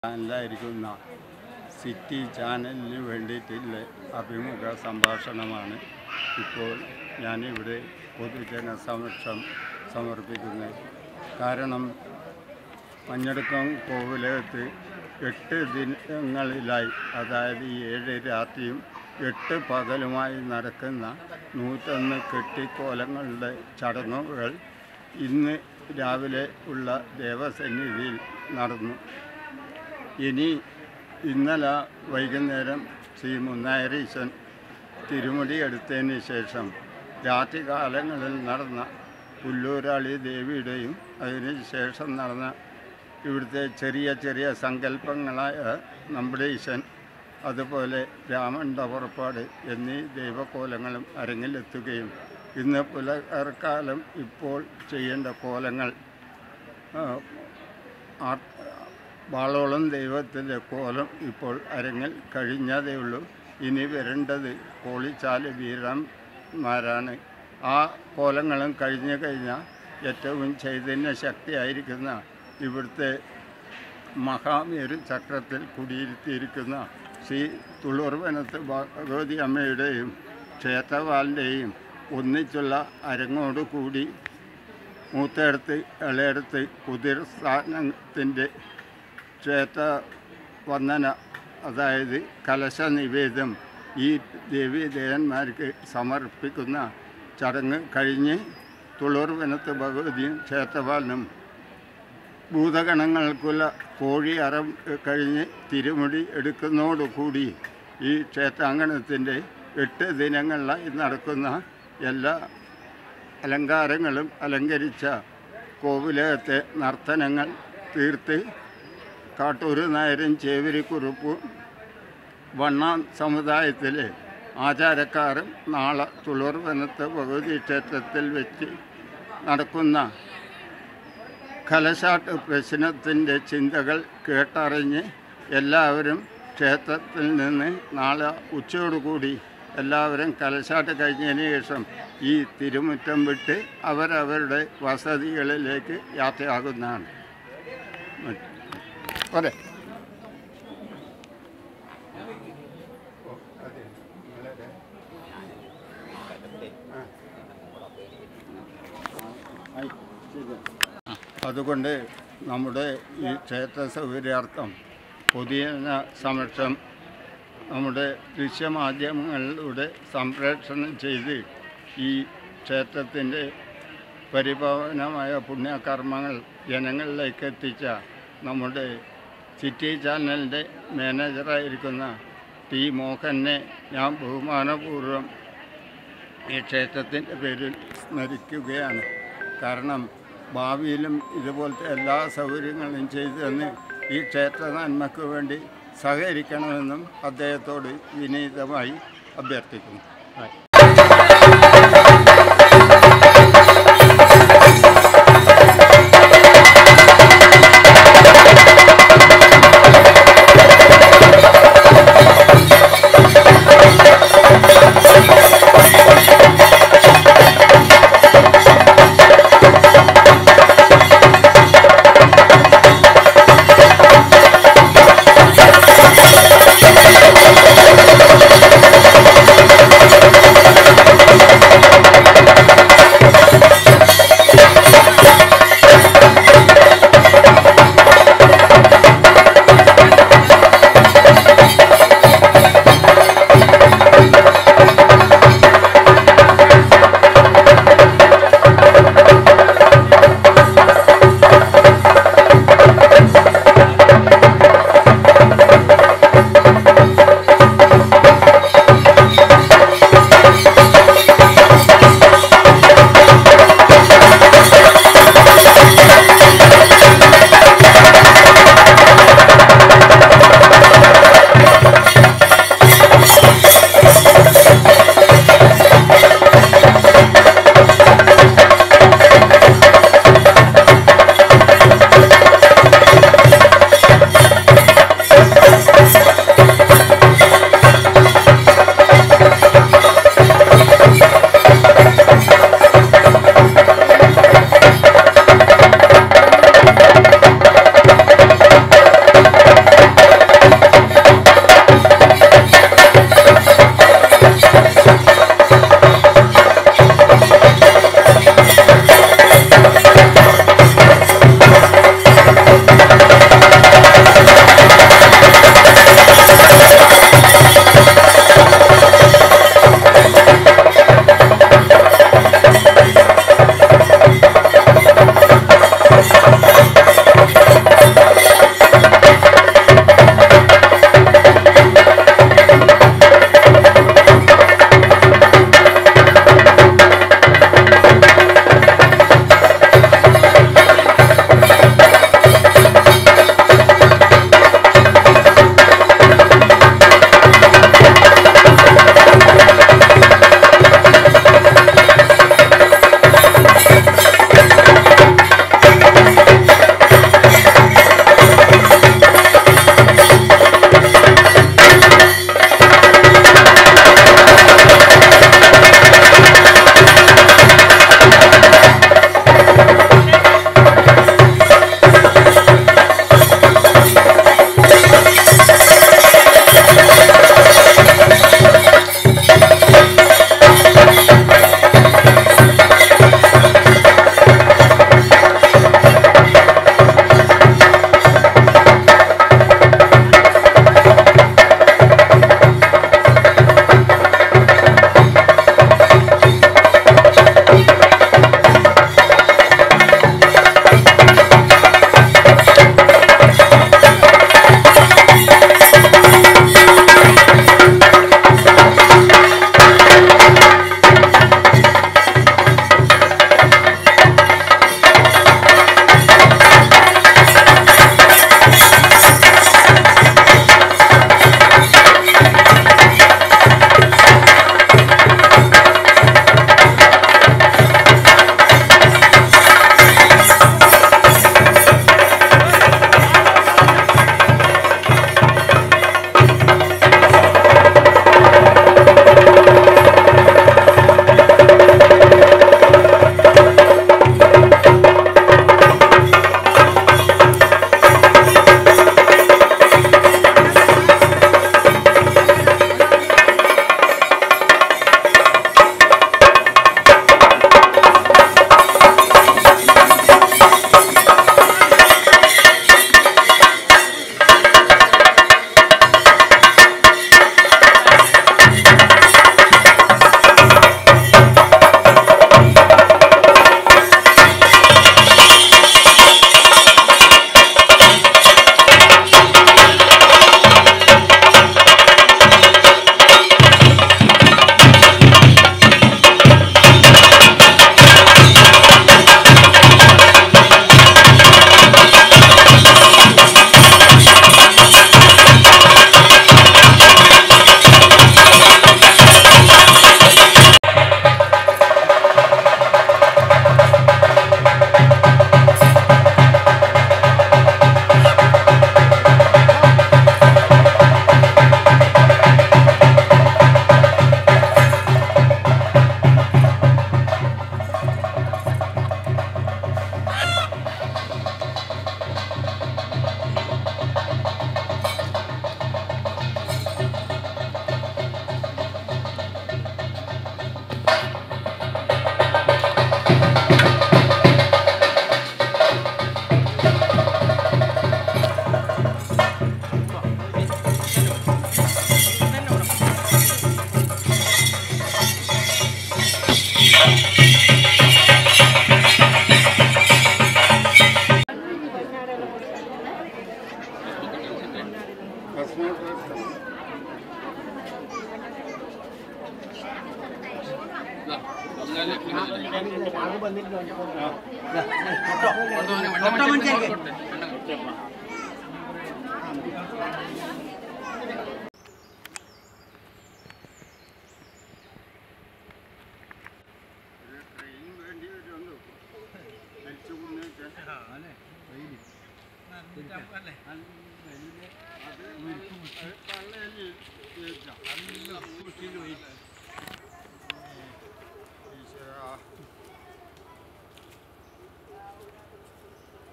ചാനലായിരിക്കുന്ന city ചാനലിന് വേണ്ടിയിട്ടുള്ള അഭിമുഖ സംഭാഷണമാണ് ഇപ്പോൾ ഞാനിവിടെ പൊതുജന സമക്ഷം സമർപ്പിക്കുന്നത്. കാരണം മഞ്ഞടുക്കം കോവിലകത്ത് 8 ദിനങ്ങളിലായി, അതായത് 7 രാത്രിയും 8 പകലുമായി നടക്കുന്ന 101 കെട്ടിക്കോലങ്ങളുടെ ചടങ്ങുകൾ ഇന്ന് രാവിലെ ഉള്ള ദേവസന്നിധിയിൽ നടന്നു. ഇന്നലെ വൈകുന്നേരം ശ്രീ മുന്നായരീശൻ തിരുമുടി എടുത്തതിന് ശേഷം രാത്രികാലങ്ങളിൽ നടന്ന പുല്ലൂരാളി ദേവിയുടെയും അതിന് ശേഷം നടന്ന ഇവിടുത്തെ ചെറിയ ചെറിയ സങ്കല്പങ്ങളായ നമ്പടീശൻ, അതുപോലെ രാമൻ്റെ പുറപ്പാട് എന്നീ ദൈവകോലങ്ങളും അരങ്ങിലെത്തുകയും ഇന്ന് പുലർക്കാലം ഇപ്പോൾ ചെയ്യേണ്ട കോലങ്ങൾ വാളോളം ദൈവത്തിൻ്റെ കോലം ഇപ്പോൾ അരങ്ങിൽ കഴിഞ്ഞതേ ഉള്ളൂ. ഇനി വരേണ്ടത് കോളിച്ചാല് വീരന്മാരാണ്. ആ കോലങ്ങളും കഴിഞ്ഞു കഴിഞ്ഞാൽ ഏറ്റവും ചൈതന്യ ശക്തിയായിരിക്കുന്ന ഇവിടുത്തെ മഹാമേരു ചക്രത്തിൽ കുടിയിരുത്തിയിരിക്കുന്ന ശ്രീ തുളൂർവനത്ത് ഭഗവതി അമ്മയുടെയും ക്ഷേത്രവാലിൻ്റെയും ഒന്നിച്ചുള്ള അരങ്ങോടുകൂടി മൂത്തടുത്ത് ഇളയടുത്ത് കുതിർ സ്ഥാനത്തിൻ്റെ ക്ഷേത്ര വന്ദന, അതായത് കലശ നിവേദ്യം ഈ ദേവീദേവന്മാർക്ക് സമർപ്പിക്കുന്ന ചടങ്ങ് കഴിഞ്ഞ് തുളൂർവനത്ത് ഭഗവതിയും ക്ഷേത്രപാലനും ഭൂതഗണങ്ങൾക്കുള്ള കോഴി അറം കഴിഞ്ഞ് തിരുമുടി എടുക്കുന്നതോടുകൂടി ഈ ക്ഷേത്രാങ്കണത്തിൻ്റെ 8 ദിനങ്ങളിലായി നടക്കുന്ന എല്ലാ അലങ്കാരങ്ങളും അലങ്കരിച്ച കോവിലകത്തെ നർത്തനങ്ങൾ തീർത്ത് കാട്ടൂർ നായരും ചേവരിക്കുറുപ്പും വണ്ണാൻ സമുദായത്തിലെ ആചാരക്കാരും നാളെ തുളൂർവനത്ത് ഭഗവതി ക്ഷേത്രത്തിൽ വെച്ച് നടക്കുന്ന കലശാട്ട് പ്രശ്നത്തിൻ്റെ ചിന്തകൾ കേട്ടറിഞ്ഞ് എല്ലാവരും ക്ഷേത്രത്തിൽ നിന്ന് നാളെ ഉച്ചയോടുകൂടി എല്ലാവരും കലശാട്ട് കഴിഞ്ഞതിന് ശേഷം ഈ തിരുമുറ്റം വിട്ട് അവരവരുടെ വസതികളിലേക്ക് യാത്രയാകുന്നതാണ്. അതെ, അതുകൊണ്ട് നമ്മുടെ ഈ ക്ഷേത്ര സൗകര്യാർത്ഥം പൊതുജന സമക്ഷം നമ്മുടെ ദൃശ്യമാധ്യമങ്ങളിലൂടെ സംപ്രേഷണം ചെയ്ത് ഈ ക്ഷേത്രത്തിൻ്റെ പരിപാവനമായ പുണ്യകർമ്മങ്ങൾ ജനങ്ങളിലേക്ക് എത്തിച്ച നമ്മുടെ സിറ്റി ചാനലിൻ്റെ മാനേജറായിരിക്കുന്ന ടി മോഹനെ ഞാൻ ബഹുമാനപൂർവ്വം ഈ ക്ഷേത്രത്തിൻ്റെ പേരിൽ സ്മരിക്കുകയാണ്. കാരണം ഭാവിയിലും ഇതുപോലത്തെ എല്ലാ സൗകര്യങ്ങളും ചെയ്തു തന്ന് ഈ ക്ഷേത്ര നന്മയ്ക്ക് വേണ്ടി സഹകരിക്കണമെന്നും അദ്ദേഹത്തോട് വിനീതമായി അഭ്യർത്ഥിക്കുന്നു.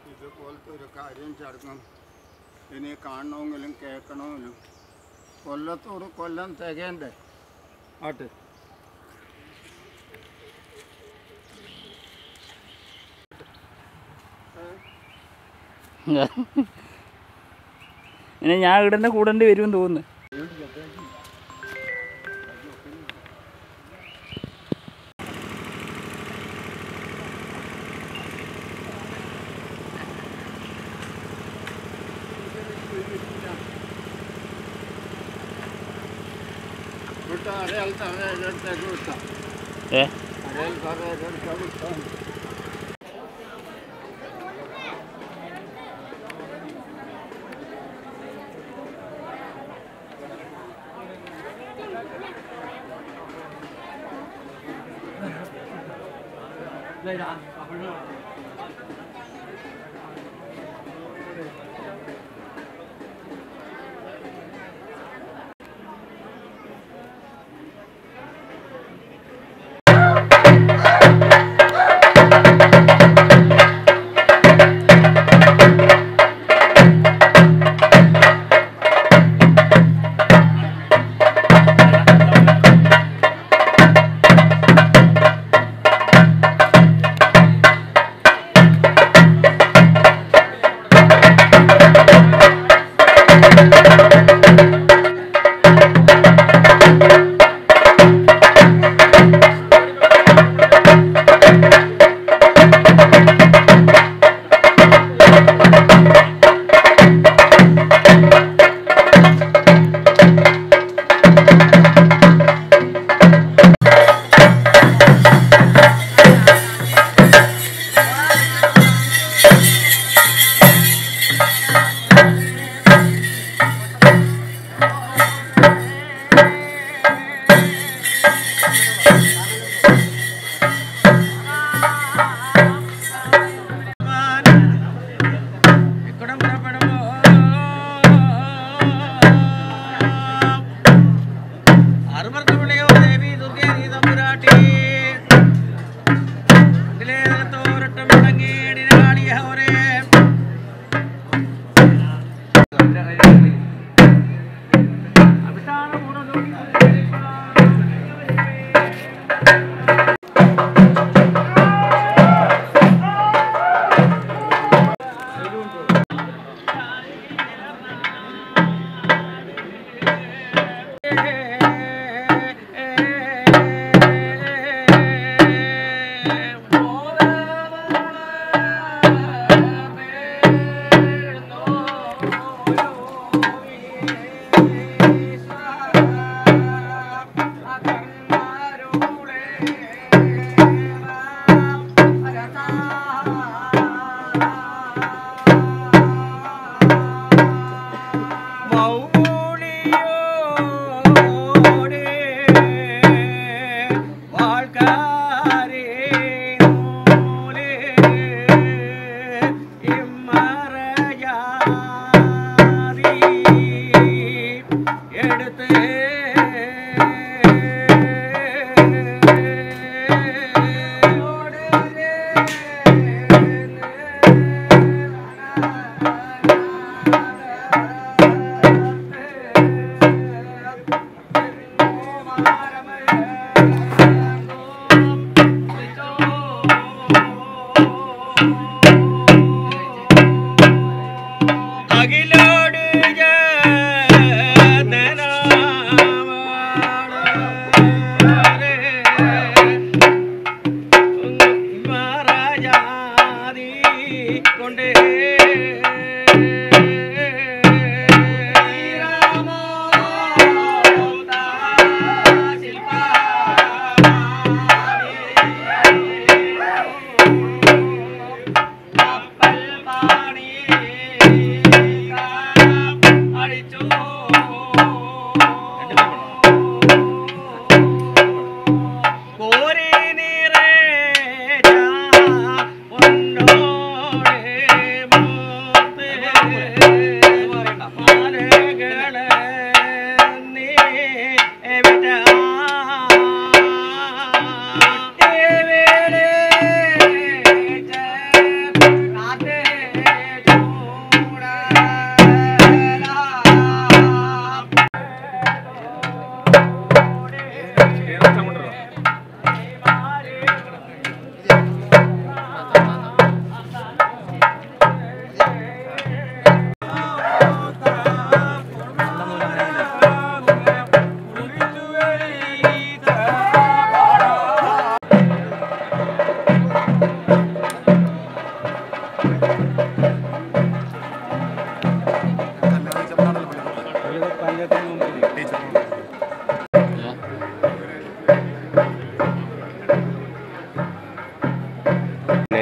ഇതുപോലത്തെ ഒരു കാര്യം ചടങ്ങും ഇനി കാണണമെങ്കിലും കേൾക്കണമെങ്കിലും കൊല്ലത്തോട് കൊല്ലം തികയണ്ടേ ആട്ട്. ഇനി ഞാൻ ഇടന്നെ കൂടേണ്ടി വരുമെന്ന് തോന്നുന്നു.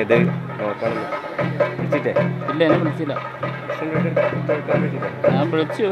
ഇത് നോക്കണം വിളിച്ചിട്ടേ ഇല്ല എന്നെ വിളിച്ചില്ല ഞാൻ വിളിച്ചു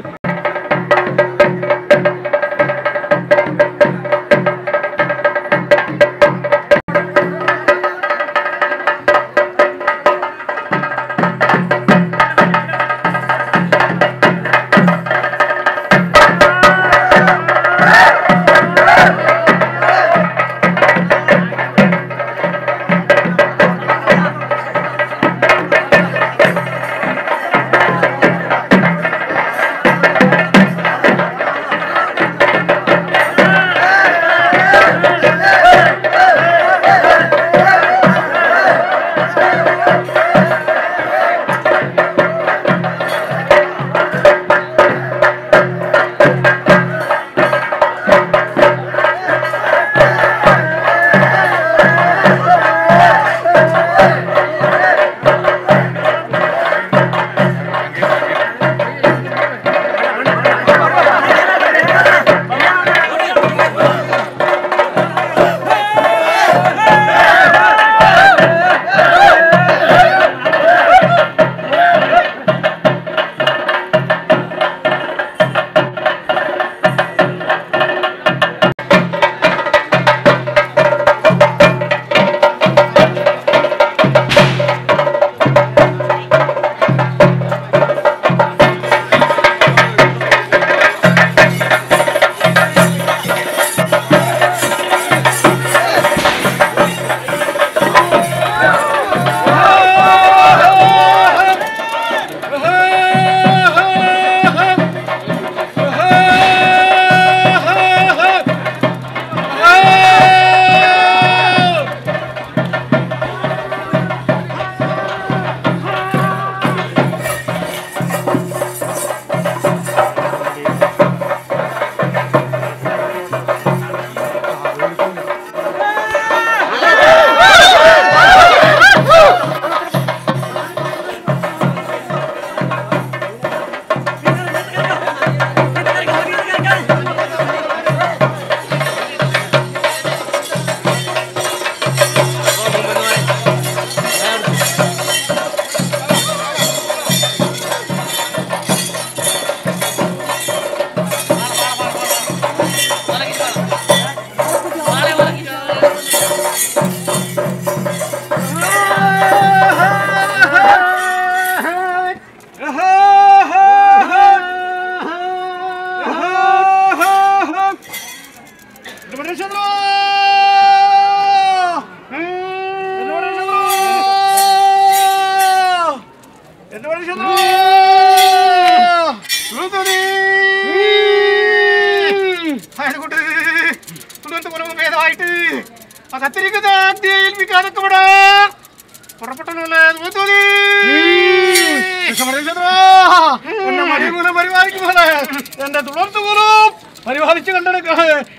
എന്റെ തുടർത്ത് പോലും പരിപാലിച്ച് കണ്ടെടുക്ക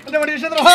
എന്റെ മനുഷ്യദ്രോഹ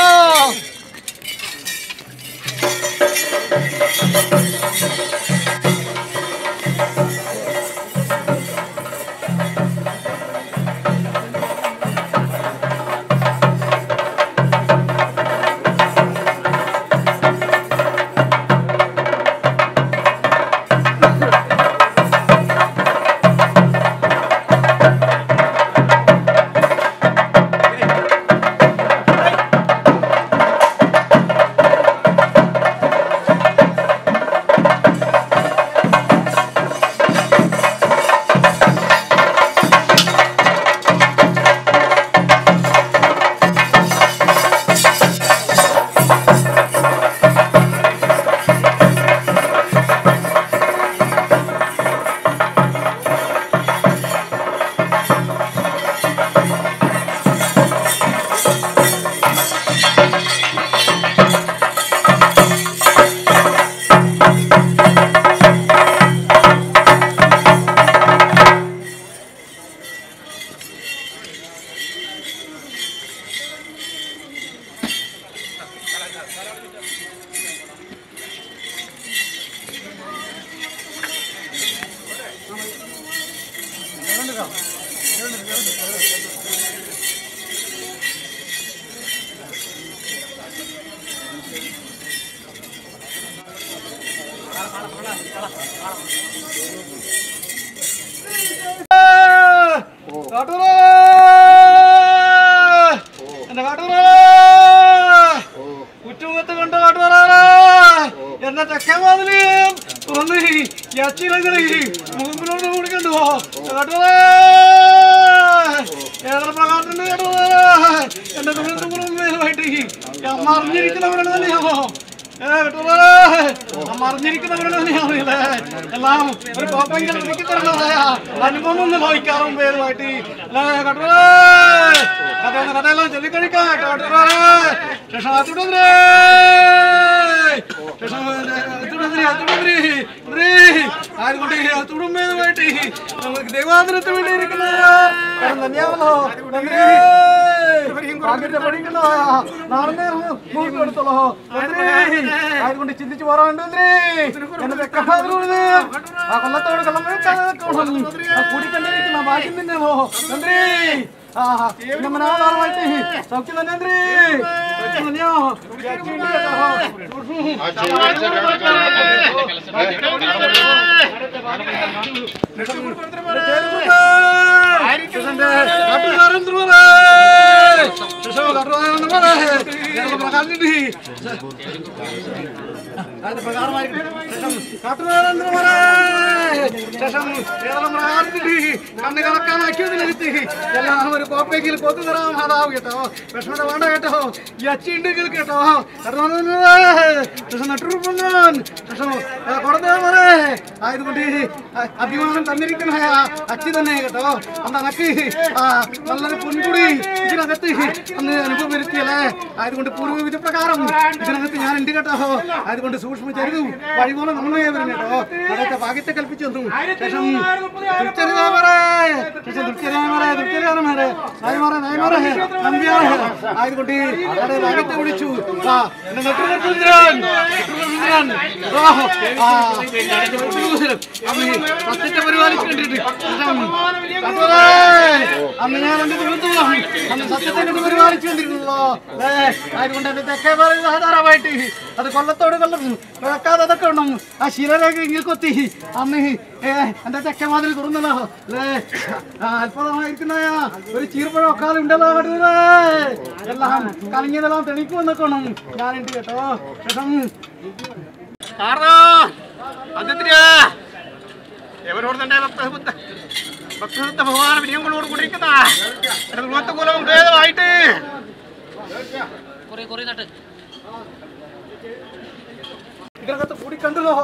എന്റെ കാട്ടൂറ കുറ്റുമുഖത്ത് കണ്ട കാട്ടുറ എന്റെ തെക്കമാതിലും തുറന്ന് യച്ചിലകളി മുഖത്തിനോട് കൂടിക്കണ്ടോ കാട്ടുറ ഏതൊരു പ്രകാശത്തിന്റെ കാട്ടുറ എന്റെ തുറന്നുമായിട്ട് അമ്മ അറിഞ്ഞിരിക്കുന്നവരാണ് തന്നെയാണോ മറിഞ്ഞിരിക്കുന്നവരുടെ തന്നെയാണല്ലേ എല്ലാം ഒരു കോപ്പെങ്കിലും ഒരുക്കി തരണതായ അനുഭവം ഒന്ന് നോക്കാറും പേരുമായിട്ട് കഥയെല്ലാം ചൊല്ലിക്കഴിക്കാം തുടുമ്പേതുമായിട്ട് നമുക്ക് ദൈവാദനത്തിന് വേണ്ടി ഇരിക്കുന്ന തന്നെയാണല്ലോ പഠിക്കണോ നാളെടുത്തോളോ അതുകൊണ്ട് ചിന്തിച്ചു പോറാണ്ട് എന്റെ ആ കൊല്ലത്തോട് കള്ളം കൂടിക്കണ്ടിരിക്കുന്ന ഭാഗ്യം തന്നെയാണോ തന്ത്രി ആധാരമായിട്ട് സൗഖ്യം തന്നെ തന്ത്രി തന്നെയോ കണ്ണ് കളക്കാനാക്കിയതിലെത്തി എല്ലാം ഒരു കോപ്പയ്ക്കിൽ കൊത്തു തരാൻ മാതാവ് കേട്ടോ വിഷമത വേണ്ട കേട്ടോ ഈ അച്ചിണ്ടെങ്കിൽ കേട്ടോ കൊടുത്തേ ആയതുകൊണ്ട് അഭിമാനം തന്നിരിക്കുന്ന അച്ചി തന്നെ കേട്ടോ അന്ന് അനക്ക് നല്ലൊരു പൊൻകുടി ഇതിനകത്ത് അന്ന് അനുഭവം വരുത്തിയല്ലേ ആയതുകൊണ്ട് പൂർവ്വവിധി പ്രകാരം ഇതിനകത്ത് ഞാൻ ഉണ്ട് കേട്ടോ അതുകൊണ്ട് സൂക്ഷ്മിച്ചരുതു വഴി പോലെ നമ്മളെ വരും കേട്ടോ അതൊക്കെ ഭാഗ്യത്തെ കൽപ്പിച്ചു തന്നു ശേഷം ആയതുകൊണ്ട് ഭാഗ്യത്തെ വിളിച്ചു സത്യത്തെ പരിപാലിച്ചു കണ്ടിട്ട് അന്ന് ഞാൻ എന്റെ ദിവസം അന്ന് സത്യത്തെ കണ്ട് പരിപാലിച്ചു കൊണ്ടിരുന്നല്ലോ ആയതുകൊണ്ട് എന്റെ തെക്കേ പറയുന്ന ആധാരമായിട്ട് അത് കൊല്ലത്തോട് കൊല്ലം കിഴക്കാതെ അതൊക്കെ ഉണ്ടോ ആ ശിലരേഖ ഇങ്ങനെ കൊത്തി അന്ന് എന്റെ തെക്കമാതിരി തുറന്നല്ലോ അല്ലേ അത്ഭുതമായിരിക്കുന്ന ഒരു ചീർപ്പഴം ഒക്കാതെ ഉണ്ടല്ലോ എല്ലാം കലങ്ങിയതെല്ലാം തെളിക്കുമെന്നൊക്കെ വേണം ഞാനുണ്ട് കേട്ടോ ചേട്ടൻ എവരോട് തന്നെ ഭക്തഭക്ത ഭഗവാൻ വിനയങ്ങളോട് കൂടിയിരിക്കുന്ന എന്റെ കുലവും ഭേദമായിട്ട് ഇതിനകത്ത് കൂടിക്കണ്ടല്ലോ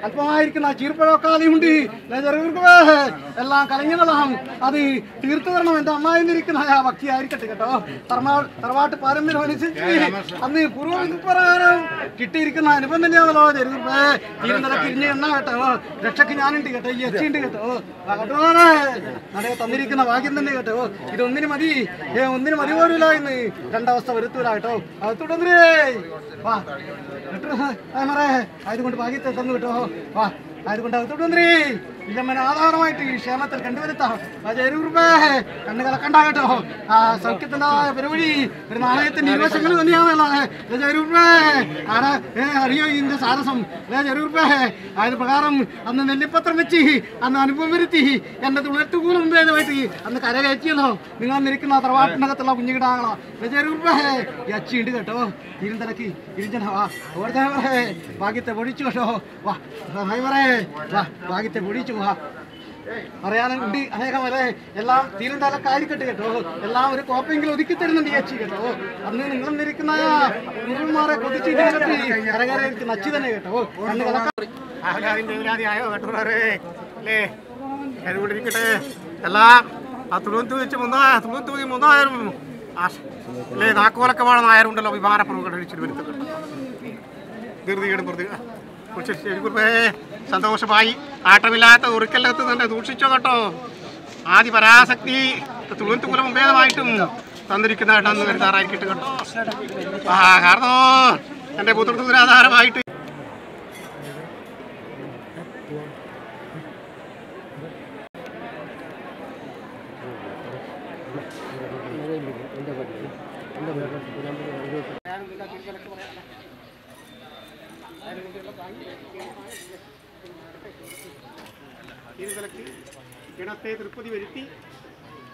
അല്പമായിരിക്കുന്ന ചീർപ്പഴക്കാലിയുണ്ട് എല്ലാം കലങ്ങിയതെല്ലാം അത് തീർത്തു തരണം എന്റെ അമ്മായിന്നിരിക്കുന്ന ഭക്തി ആയിരിക്കട്ടെ കേട്ടോ തറവാട്ട് പാരമ്പര്യം അനുസരിച്ച് അന്ന് പൂർവ്വ പ്രകാരം കിട്ടിയിരിക്കുന്ന അനുഭവം തന്നെയാണല്ലോ ചെറുപ്പേ തീരുന്നതൊക്കെ ഇരിഞ്ഞ എണ്ണ കേട്ടോ രക്ഷയ്ക്ക് ഞാനുണ്ട് കേട്ടോ ഈ എച്ചിണ്ട് കേട്ടോ കേട്ടോ നടയെ തന്നിരിക്കുന്ന ഭാഗ്യം തന്നെ കേട്ടോ ഇതൊന്നിന് മതി ഒന്നിന് പോലില്ല ഇന്ന് രണ്ടവസ്ഥ വരുത്തൂല കേട്ടോ അത് തുടർന്നേ വാ അതുകൊണ്ട് ഭാഗ്യത്തെ തന്നു കേട്ടോ വാ അതുകൊണ്ട് അകത്തോട്ടന്ത്രി ഇല്ലമ്മനെ ആധാരമായിട്ട് ക്ഷേമത്തിൽ കണ്ടുവരുത്താം കണ്ണു കലക്കണ്ട കേട്ടോ ആ സൗഖ്യത്തിന്റെ പരിപാടി ഒരു നാണയത്തിന്റെ ഇരുവശങ്ങൾ തന്നെയാണല്ലോ അറിയോ ഇതിന്റെ സാരസം അതിന് പ്രകാരം അന്ന് നെല്ലിപ്പത്രം വെച്ച് അന്ന് അനുഭവം വരുത്തി എന്റെ തുളട്ടുകൂലം ഭേദമായിട്ട് അന്ന് കരകയറ്റിയല്ലോ നിങ്ങൾ അന്നിരിക്കുന്ന തറവാട്ടിനകത്തുള്ള കുഞ്ഞുകിടാങ്ങളോ യച്ചിണ്ട് കേട്ടോ ഇരുന്തലക്ക് ഇരിഞ്ചന വാ ഭാഗ്യത്തെ പൊടിച്ചു കേട്ടോ വാ വാ ഭാഗ്യത്തെ പൊടിച്ചു വാ അറിയാനുണ്ട് അനേകമല്ലേ എല്ലാം തീരുന്തലക്കായിരിക്കട്ടെ കേട്ടോ എല്ലാം ഒരു കോപ്പെങ്കിലും ഒതുക്കി തരുന്നുണ്ട് ചേച്ചി കേട്ടോ അന്ന് നിങ്ങൾ നിന്നിരിക്കുന്ന ഗുരുമാരെ കൊതിച്ച് കരകരയിരിക്കുന്ന അച്ചി തന്നെ കേട്ടോ കണ്ണ് കലക്കായോ കേട്ടോ അല്ലേ അതുകൊണ്ടിരിക്കട്ടെ എല്ലാം ആ തുളുന്തു വെച്ച് മൂന്നായിരം അല്ലേ നാക്കുവലൊക്കെ വേണം നായരുണ്ടല്ലോ വിമാനപ്രമുഖ കഴിച്ചിട്ട് വരുത്തുന്നുണ്ട് ധൃതികേടും കുറിച്ച് സന്തോഷമായി ആട്ടമില്ലാത്ത ഉറുക്കല്ലത്ത് തന്നെ സൂക്ഷിച്ചോ കേട്ടോ ആദി പരാശക്തി തുളുന്തുകുലം ഭേദമായിട്ടും തന്നിരിക്കുന്ന കേട്ടോ വരുത്താറായിരിക്കട്ടെ കേട്ടോ കാരണം എൻ്റെ പുത്രത്തുരാധാരമായിട്ട് തിരുതലയ്ക്ക് ഗണത്തെ തൃപ്തി വരുത്തി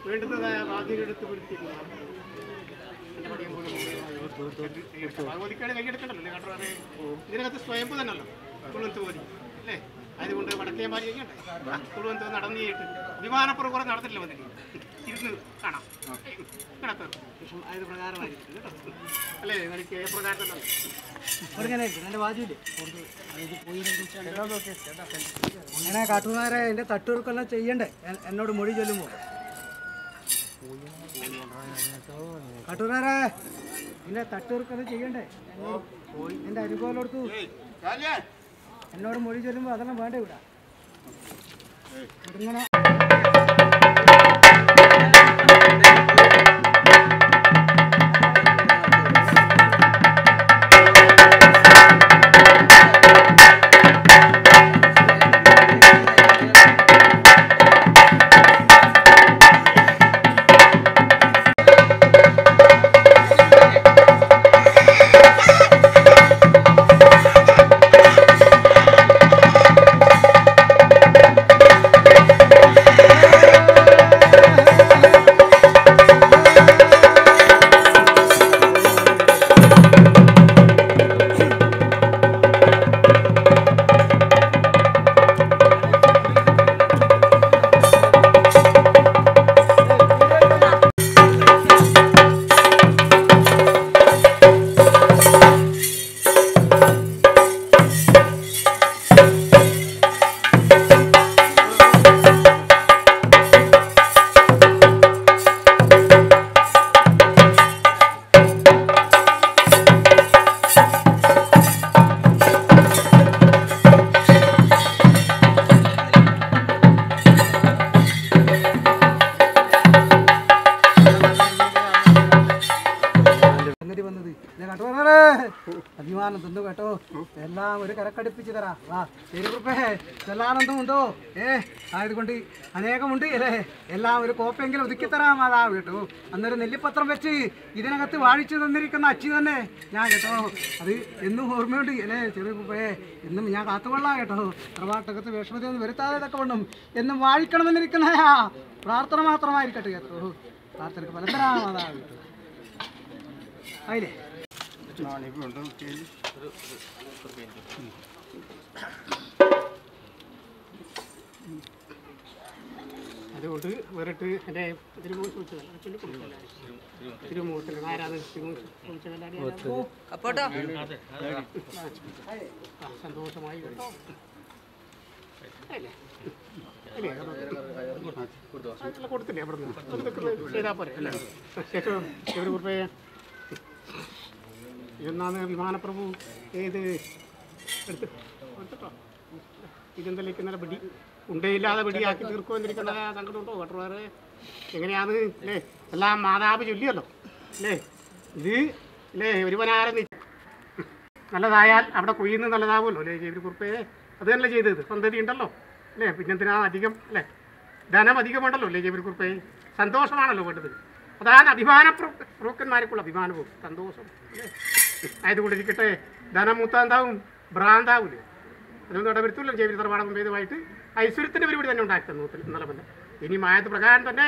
വേണ്ടുന്നതായ ബാധ്യതയെടുത്ത് വരുത്തിയിട്ടുള്ളതാണ്. ഭഗവതിക്കാട് കൈയെടുക്കണ്ടല്ലോ കാട്ടുകാരെ, ഇതിനകത്ത് സ്വയംഭു തന്നെയല്ലോ തുളുവന്ത് പോരി അല്ലേ. അതുകൊണ്ട് വടക്കേമാരി ചെയ്യണ്ടേ തുളുവന്ത് നടന്നു ചെയ്തിട്ട് വിമാനപ്പുറം കുറെ നടത്തില്ല വന്നിട്ട് ഇരുന്ന് കാണാം കിടത്ത് അത് പ്രകാരമായിരിക്കും കേട്ടോ അല്ലേ. എനിക്ക് പ്രകാരം തന്നെ അങ്ങനെ കാട്ടുകാരെ എൻ്റെ തട്ടുകൾക്കെല്ലാം ചെയ്യണ്ടേ എന്നോട് മൊഴി ചൊല്ലുമ്പോൾ കാട്ടുകാരെ എൻ്റെ തട്ടുകൾക്കെല്ലാം ചെയ്യണ്ടേ എൻ്റെ അനുഭവം എടുത്തു എന്നോട് മൊഴി ചൊല്ലുമ്പോൾ അതെല്ലാം വേണ്ട ഇവിടെ ഇങ്ങനെ അഭിമാനം തന്നു കേട്ടോ എല്ലാം ഒരു കരക്കടുപ്പിച്ച് തരാം. വാ ശരിപ്പേ ചെല്ലാനന്ദം ഉണ്ടോ? ആയതുകൊണ്ട് അനേകമുണ്ട് അല്ലേ. എല്ലാം ഒരു കോപ്പെങ്കിലും ഒതുക്കിത്തരാം അതാ കേട്ടോ. അന്നൊരു നെല്ലിപ്പത്രം വെച്ച് ഇതിനകത്ത് വാഴിച്ചു തന്നിരിക്കുന്ന അച്ചി തന്നെ ഞാൻ കേട്ടോ. അത് എന്നും ഓർമ്മയുണ്ട് അല്ലേ ചെറുപ്പേ. എന്നും ഞാൻ കാത്തുകൊള്ളാം കേട്ടോ. തറവാട്ടകത്ത് വിഷമത ഒന്നും വരുത്താതെ തക്ക വേണം എന്നും വാഴിക്കണമെന്നിരിക്കുന്ന പ്രാർത്ഥന മാത്രമായിരിക്കട്ടെ കേട്ടോ. പ്രാർത്ഥനക്ക് ഫലം തരാം അതാ കേട്ടോ. ആയില്ലേ അതുകൊണ്ട് വേറിട്ട് എൻ്റെ തിരുമുഖത്തിൽ ആരാണ് സന്തോഷമായി കേട്ടോ കൊടുത്തില്ലേ അവിടെ നിന്ന് ചെയ്താൽ പോരെ അല്ലേ. ശേഷം ഒരു കുറിപ്പേ ഇതെന്നാണ് വിമാനപ്രഭു ഏത് എടുത്തിട്ടോ ഇതെന്തെല്ലാം ഇന്നലെ പിടി ഉണ്ടയില്ലാതെ പിടിയാക്കി തീർക്കുമെന്നിരിക്കുന്ന സങ്കടം ഉണ്ടോ കേട്ടോ. എങ്ങനെയാണ് അല്ലേ എല്ലാം മാതാവ് ചൊല്ലിയല്ലോ അല്ലേ. ഇത് അല്ലേ ഒരുവനാരം നല്ലതായാൽ അവിടെ കൊയ്യുന്നത് നല്ലതാവുമല്ലോ അല്ലേ. ഒരു കുറിപ്പേ അത് തന്നെ ചെയ്തത് സന്തതി ഉണ്ടല്ലോ അല്ലേ. പിന്നെന്തിനാ അധികം അല്ലേ ധനം അധികമുണ്ടല്ലോ അല്ലേ. ഒരു കുറിപ്പേ സന്തോഷമാണല്ലോ വേണ്ടത്. അതാണ് പ്രഭുക്കന്മാർക്കുള്ള അഭിമാനവും സന്തോഷം അല്ലേ. ആയതുകൊണ്ടിരിക്കട്ടെ ധനം മൂത്താന്താവും ഭ്രാന്താവില്ലേ. അതൊന്നും അവിടെ വരുത്തില്ല. ജൈവ തറവാടം ഭേദമായിട്ട് ഐശ്വര്യത്തിൻ്റെ പരിപാടി തന്നെ ഉണ്ടാക്കി തന്നു ഇന്നലെ തന്നെ. ഇനി മായത്ത് പ്രകാരം തന്നെ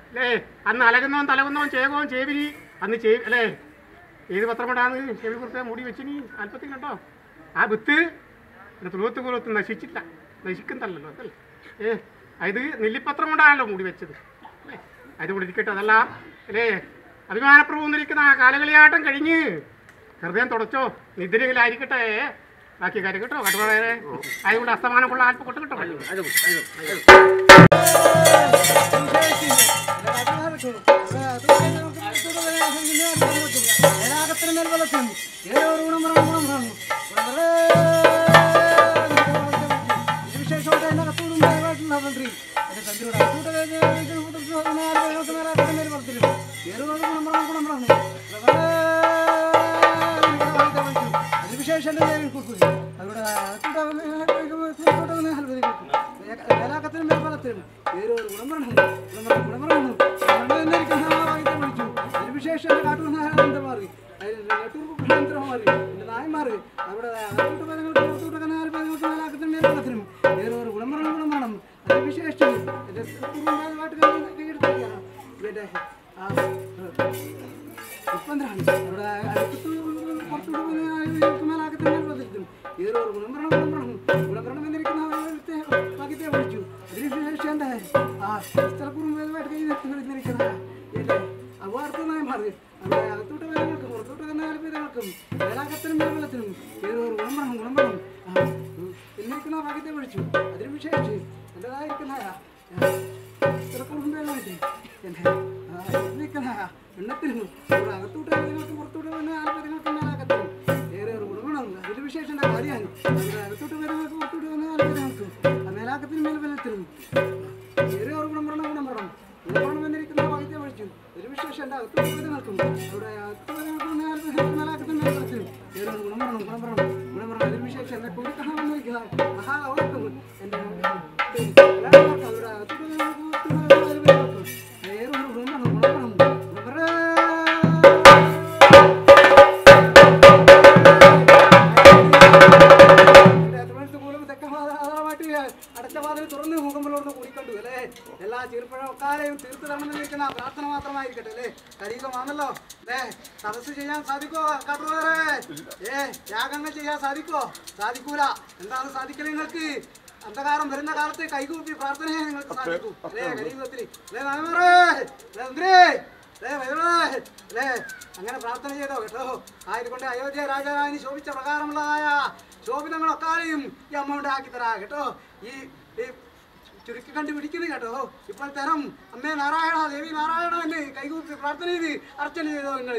അല്ലേ. അന്ന് അലകുന്നവൻ തലകുന്നവൻ ചേകവും ചേവിരി അന്ന് അല്ലേ ഏത് പത്രം കൊണ്ടാണ് ചെവി കുറിച്ച് മൂടി വെച്ചിനി അല്പത്തിൽ കണ്ടോ. ആ വിത്ത് തുളുവത്ത് കുലത്ത് നശിച്ചില്ല നശിക്കുന്നല്ലോ അതല്ലേ. അത് നെല്ലിപ്പത്രം കൊണ്ടാണല്ലോ മൂടി വെച്ചത് അല്ലേ. അതുകൊണ്ടിരിക്കട്ടെ അതെല്ലാം അല്ലേ അഭിമാനപ്രഭു എന്നിരിക്കുന്ന ആ കാലകളിയാട്ടം കഴിഞ്ഞ് ഹൃദയം തുടച്ചോ നിദ്രയിലായിരിക്കട്ടെ ബാക്കി കാര്യം കേട്ടോ. കട്ടുപാടേ അതുകൊണ്ട് അസ്തമാനം കൊള്ള ആൽപ്പ് കൊട്ട് കിട്ടോ. നായന്മാർ അവിടെ മേലാക്കത്തിനും മേലാക്കത്തിനും വേറൊരു ഗുണം വേണം അത് വിശേഷം എൻ്റെ ഇവൻ്റെ മുപ്പന്ത്രാണ് അവിടെ അടുത്ത് പുറത്തോട്ട് മേലാക്കത്തിനും വേറൊരു ഗുണം എന്നിരിക്കുന്ന ഭാഗ്യത്തെ വിളിച്ചു അതിനുശേഷം എൻ്റെ സ്ഥലക്കുറുമ്പായിട്ട് കൈ നിർത്തിയിരിക്കുന്ന എൻ്റെ അവാർത്തനായി മാറി അവിടെ അകത്തോട്ട് വേലകൾക്കും പുറത്തോട്ട് തന്നെ വേലകൾക്കും വേലാകത്തിനും മേൽവലത്തിനും വേറൊരു ഗുണം എന്നിരിക്കുന്ന ഭാഗ്യത്തെ വിളിച്ചു അതിന് വിശേഷിച്ച് എൻ്റെതായിരിക്കുന്ന കുടുംബമായിട്ട് എൻ്റെ നിൽക്കുന്ന എണ്ണത്തിനും ഇവിടെ അകത്തോട്ട് വേലകൾക്കും പുറത്തോട്ട് തന്നെ ആൽപ്പര്യങ്ങൾക്കും മേലാകത്തിനും വേറൊരു ഗുണമാണ് അതിന് വിശേഷം എൻ്റെ കാര്യമാണ് അവിടെ അകത്തോട്ട് വേലകൾക്കും പുറത്തോട്ട് തന്നെ ആൽപ്പര്യങ്ങൾക്കും മേലാക്കത്തിനും മേൽവലത്തിനും വേറെ ഒരു ഗുണം എന്നിരിക്കുന്ന ഭാഗ്യത്തെ വിളിച്ചു ഒരു വിശേഷം എൻ്റെ അകത്തോട്ട് നിൽക്കും അവിടെ മേലാക്കത്തിനും മേൽവലത്തിനും വേറെ ഒരു ഗുണം അതിന് വിശേഷം എൻ്റെ കുടിക്കണം വന്നിരിക്കുന്ന മഹാ അവർക്കും എൻ്റെ അവിടെ അകത്തോട്ട് വേറെ ഒരു ഗുണം അടച്ച വാതിൽ തുറന്ന് മുഖമ്പലോട് കൂടിക്കണ്ടു അല്ലേ എല്ലാ ചെറുപ്പഴക്കാരെയും തീർത്തു തരണമെന്നിരിക്കുന്ന പ്രാർത്ഥന മാത്രമായിരിക്കട്ടെ അല്ലേ ശരീരമാണല്ലോ അല്ലേ സദസ്സ് ചെയ്യാൻ സാധിക്കോ കാട്ടുകാരെ യാഗങ്ങൾ ചെയ്യാൻ സാധിക്കൂല എന്താണ് സാധിക്കല് നിങ്ങൾക്ക് അന്ധകാരം വരുന്ന കാലത്ത് കൈകൂപ്പി പ്രാർത്ഥനയെ നിങ്ങൾക്ക് സാധിക്കൂ അല്ലേ കരീപത്തിൽ അല്ലേ അങ്ങനെ പ്രാർത്ഥന ചെയ്തോ കേട്ടോ ആയതുകൊണ്ട് അയോധ്യ രാജാവിന് ശോഭിച്ച പ്രകാരമുള്ളതായ ശോഭിതങ്ങളൊക്കാരെയും ഈ അമ്മയുടെ ആക്കിത്തരാ കേട്ടോ ഈ ചുരുക്കി കണ്ടുപിടിക്കുന്നത് കേട്ടോ ഇപ്പോൾ തരം അമ്മേ നാരായണ ദേവി നാരായണ എന്ന് കൈകൂപ്പി പ്രാർത്ഥന ചെയ്ത് അർച്ചന ചെയ്തോ നിങ്ങൾ